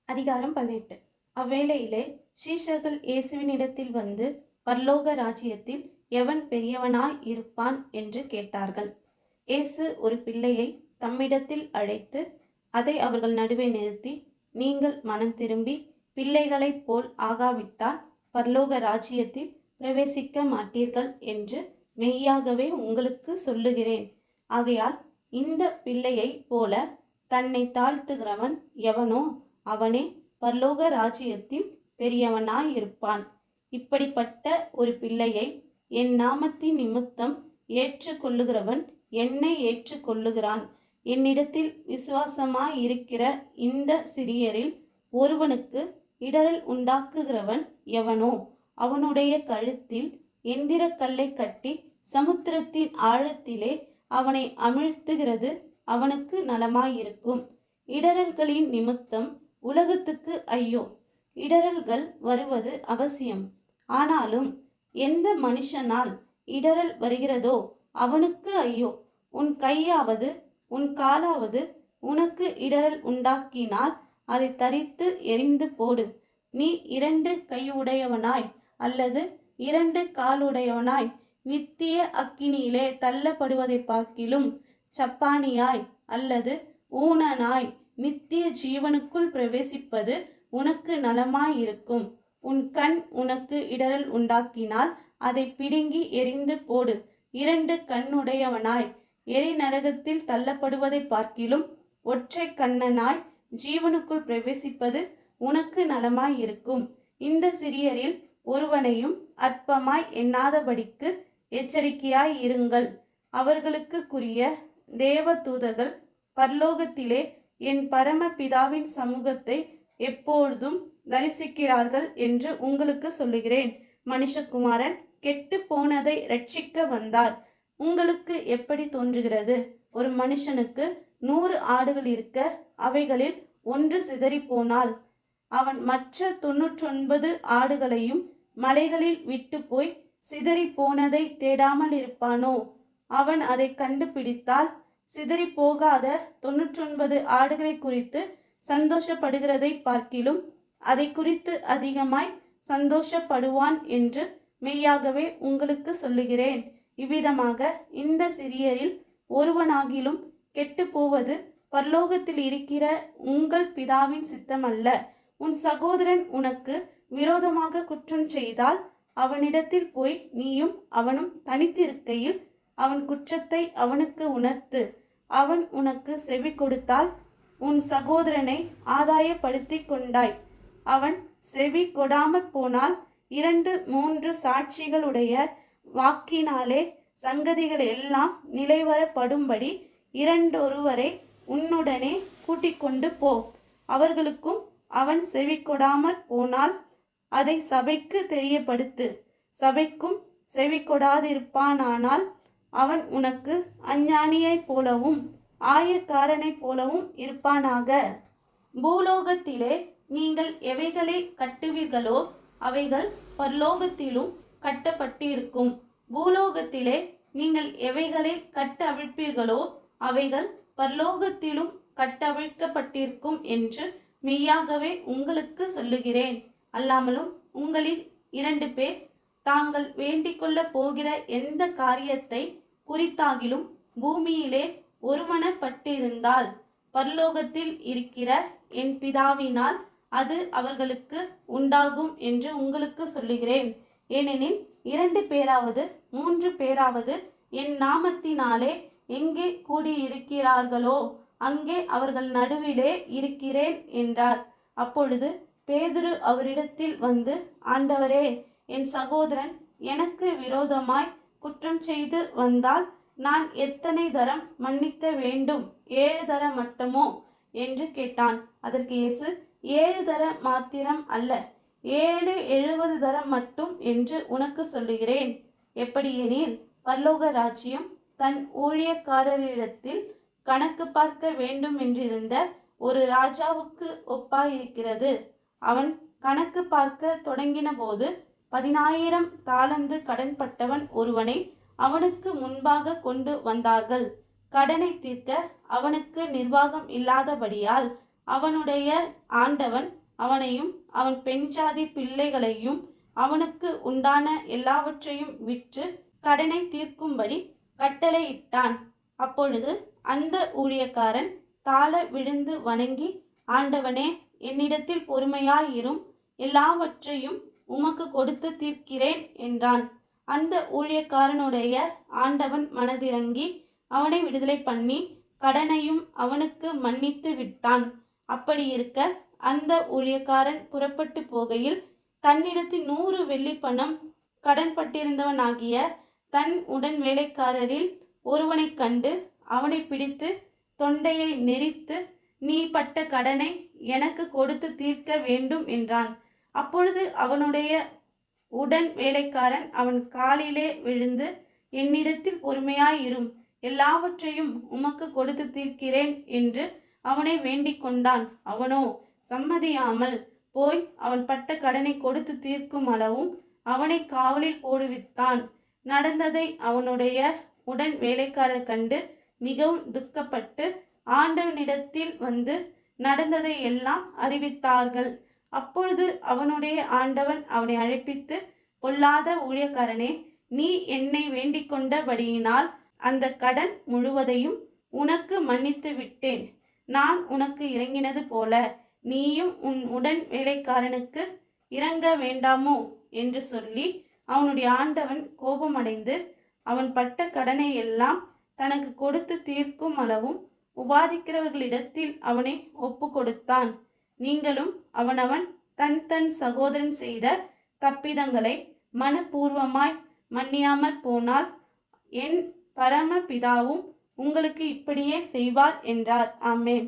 அதிகாரம் 18. அவ்வேளையிலே சீஷர்கள் இயேசுவினிடத்தில் வந்து, பரலோக ராஜ்யத்தில் எவன் பெரியவனாய் இருப்பான் என்று கேட்டார்கள். இயேசு ஒரு பிள்ளையை தம்மிடத்தில் அழைத்து அதை அவர்கள் நடுவே நிறுத்தி, நீங்கள் மனம் திரும்பி பிள்ளைகளைப் போல் ஆகாவிட்டால் பரலோக ராஜ்யத்தில் பிரவேசிக்க மாட்டீர்கள் என்று மெய்யாகவே உங்களுக்கு சொல்லுகிறேன். ஆகையால் இந்த பிள்ளையைப் போல தன்னை தாழ்த்துகிறவன் எவனோ அவனே பரலோக ராஜ்யத்தில் பெரியவனாயிருப்பான். இப்படிப்பட்ட ஒரு பிள்ளையை என் நாமத்தின் நிமித்தம் ஏற்றுக்கொள்ளுகிறவன் என்னை ஏற்றுக்கொள்ளுகிறான். என்னிடத்தில் விசுவாசமாயிருக்கிற இந்த சிறியரில் ஒருவனுக்கு இடறல் உண்டாக்குகிறவன் எவனோ அவனுடைய கழுத்தில் எந்திரக்கல்லை கட்டி சமுத்திரத்தின் ஆழத்திலே அவனை அமிழ்த்துகிறது அவனுக்கு நலமாயிருக்கும். இடறல்களின் நிமித்தம் உலகத்துக்கு ஐயோ! இடறல்கள் வருவது அவசியம். ஆனாலும் எந்த மனுஷனால் இடறல் வருகிறதோ அவனுக்கு ஐயோ! உன் கையாவது உன் காலாவது உனக்கு இடறல் உண்டாக்கினால் அதை தரித்து எறிந்து போடு. நீ 2 கையுடையவனாய் அல்லது 2 காலுடையவனாய் நித்திய அக்கினியிலே தள்ளப்படுவதை பார்க்கிலும் சப்பானியாய் அல்லது ஊனனாய் நித்திய ஜீவனுக்குள் பிரவேசிப்பது உனக்கு நலமாயிருக்கும். உன் கண் உனக்கு இடறல் உண்டாக்கினால் அதை பிடுங்கி எறிந்து போடு. 2 கண்ணுடையவனாய் எரி நரகத்தில் தள்ளப்படுவதை பார்க்கிலும் ஒற்றை கண்ணனாய் ஜீவனுக்குள் பிரவேசிப்பது உனக்கு நலமாயிருக்கும். இந்த சிறியரில் ஒருவனையும் அற்பமாய் எண்ணாதபடிக்கு எச்சரிக்கையாய் இருங்கள். அவர்களுக்கு குறிய தேவ தூதர்கள் பரலோகத்திலே என் பரம பிதாவின் சமூகத்தை எப்பொழுதும் தரிசிக்கிறார்கள் என்று உங்களுக்கு சொல்லுகிறேன். மனுஷகுமாரன் கெட்டு போனதை ரட்சிக்க வந்தார். உங்களுக்கு எப்படி தோன்றுகிறது? ஒரு மனுஷனுக்கு 100 ஆடுகள் இருக்க அவைகளில் ஒன்று சிதறி போனால் அவன் மற்ற 99 ஆடுகளையும் மலைகளில் விட்டு போய் சிதறி போனதை தேடாமல் இருப்பானோ? அவன் அதை கண்டுபிடித்தால் சிதறி போகாத 99 ஆடுகளை குறித்து சந்தோஷப்படுகிறதை பார்க்கிலும் அதை குறித்து அதிகமாய் சந்தோஷப்படுவான் என்று மெய்யாகவே உங்களுக்கு சொல்லுகிறேன். இவ்விதமாக இந்த சிறியரில் ஒருவனாகிலும் கெட்டு போவது பரலோகத்தில் இருக்கிற உங்கள் பிதாவின் சித்தமல்ல. உன் சகோதரன் உனக்கு விரோதமாக குற்றம் செய்தால் அவனிடத்தில் போய் நீயும் அவனும் தனித்திருக்கையில் அவன் குற்றத்தை அவனுக்கு உணர்த்து. அவன் உனக்கு செவி கொடுத்தால் உன் சகோதரனை ஆதாயப்படுத்தி கொண்டாய். அவன் செவி கொடாமற் போனால் 2-3 சாட்சிகளுடைய வாக்கினாலே சங்கதிகள் எல்லாம் நிலைவரப்படும்படி 2 உன்னுடனே கூட்டிக் கொண்டு போ. அவர்களுக்கும் அவன் செவி கொடாமற் போனால் அதை சபைக்கு தெரியப்படுத்து. சபைக்கும் செவி கொடாதிருப்பானானால் அவன் உனக்கு அஞ்ஞானியைப் போலவும் ஆயக்காரனைப் போலவும் இருப்பானாக. பூலோகத்திலே நீங்கள் எவைகளை கட்டுவீர்களோ அவைகள் பரலோகத்திலும் கட்டப்பட்டிருக்கும். பூலோகத்திலே நீங்கள் எவைகளை கட்டவிழ்ப்பீர்களோ அவைகள் பரலோகத்திலும் கட்டவிழ்க்கப்பட்டிருக்கும் என்று மெய்யாகவே உங்களுக்கு சொல்லுகிறேன். அல்லாமலும் உங்களில் 2 பேர் தாங்கள் வேண்டிக் கொள்ள போகிற எந்த காரியத்தை குறித்தாகிலும் பூமியிலே ஒருமனப்பட்டிருந்தால் பரலோகத்தில் இருக்கிற என் பிதாவினால் அது அவர்களுக்கு உண்டாகும் என்று உங்களுக்கு சொல்லுகிறேன். ஏனெனில் 2 பேராவது 3 பேராவது என் நாமத்தினாலே எங்கே கூடியிருக்கிறார்களோ அங்கே அவர்கள் நடுவிலே இருக்கிறேன் என்றார். அப்பொழுது பேதுரு அவரிடத்தில் வந்து, ஆண்டவரே, என் சகோதரன் எனக்கு விரோதமாய் குற்றம் செய்து வந்தால் நான் எத்தனை தரம் மன்னிக்க வேண்டும்? 7 தர மட்டுமோ என்று கேட்டான். அதற்கு இயேசு, 7 தர மாத்திரம் அல்ல, 70 தரம் மட்டும் என்று உனக்கு சொல்லுகிறேன். எப்படியெனில் பரலோக ராஜ்யம் தன் ஊழியக்காரரிடத்தில் கணக்கு பார்க்க வேண்டும் என்றிருந்த ஒரு ராஜாவுக்கு ஒப்பாயிருக்கிறது. அவன் கணக்கு பார்க்க தொடங்கின போது 10,000 தாலந்து கடன்பட்டவன் ஒருவனை அவனுக்கு முன்பாக கொண்டு வந்தார்கள். கடனை தீர்க்க அவனுக்கு நிர்வாகம் இல்லாதபடியால் அவனுடைய ஆண்டவன் அவனையும் அவன் பெண்ஜாதி பிள்ளைகளையும் அவனுக்கு உண்டான எல்லாவற்றையும் விற்று கடனை தீர்க்கும்படி கட்டளையிட்டான். அப்பொழுது அந்த ஊழியக்காரன் தாழ விழுந்து வணங்கி, ஆண்டவனே, என்னிடத்தில் பொறுமையாயிரும், எல்லாவற்றையும் உமக்கு கொடுத்து தீர்க்கிறேன் என்றான். அந்த ஊழியக்காரனுடைய ஆண்டவன் மனதிறங்கி அவனை விடுதலை பண்ணி கடனையும் அவனுக்கு மன்னித்து விட்டான். அப்படி இருக்க அந்த ஊழியக்காரன் புறப்பட்டு போகையில் தன்னிடத்தில் 100 வெள்ளி பணம் கடன்பட்டிருந்தவனாகிய தன் உடன் வேலைக்காரரில் ஒருவனை கண்டு அவனை பிடித்து தொண்டையை நெரித்து, நீ பட்ட கடனை எனக்கு கொடுத்து தீர்க்க வேண்டும் என்றான். அப்பொழுது அவனுடைய உடன் வேலைக்காரன் அவன் காலிலே விழுந்து, என்னிடத்தில் பொறுமையாயிரும், எல்லாவற்றையும் உமக்கு கொடுத்து தீர்க்கிறேன் என்று அவனை வேண்டிக் கொண்டான். அவனோ சம்மதியாமல் போய் அவன் பட்ட கடனை கொடுத்து தீர்க்கும் அளவும் அவனை காவலில் போடுவித்தான். நடந்ததை அவனுடைய உடன் வேலைக்காரர் கண்டு மிகவும் துக்கப்பட்டு ஆண்டவனிடத்தில் வந்து நடந்ததை எல்லாம் அறிவித்தார்கள். அப்பொழுது அவனுடைய ஆண்டவன் அவனை அழைப்பித்து, பொல்லாத ஊழியக்காரனே, நீ என்னை வேண்டிக் கொண்டபடியினால் அந்த கடன் முழுவதையும் உனக்கு மன்னித்து விட்டேன். நான் உனக்கு இறங்கினது போல நீயும் உன் உடன் வேலைக்காரனுக்கு இறங்க வேண்டாமோ என்று சொல்லி அவனுடைய ஆண்டவன் கோபமடைந்து அவன் பட்ட கடனை எல்லாம் தனக்கு கொடுத்து தீர்க்கும் அளவும் உபாதிக்கிறவர்களிடத்தில் அவனை ஒப்பு கொடுத்தான். நீங்களும் அவனவன் தன் தன் சகோதரன் செய்த தப்பிதங்களை மனப்பூர்வமாய் மன்னியாமற் போனால் என் பரமபிதாவும் உங்களுக்கு இப்படியே செய்வார் என்றார். ஆமென்.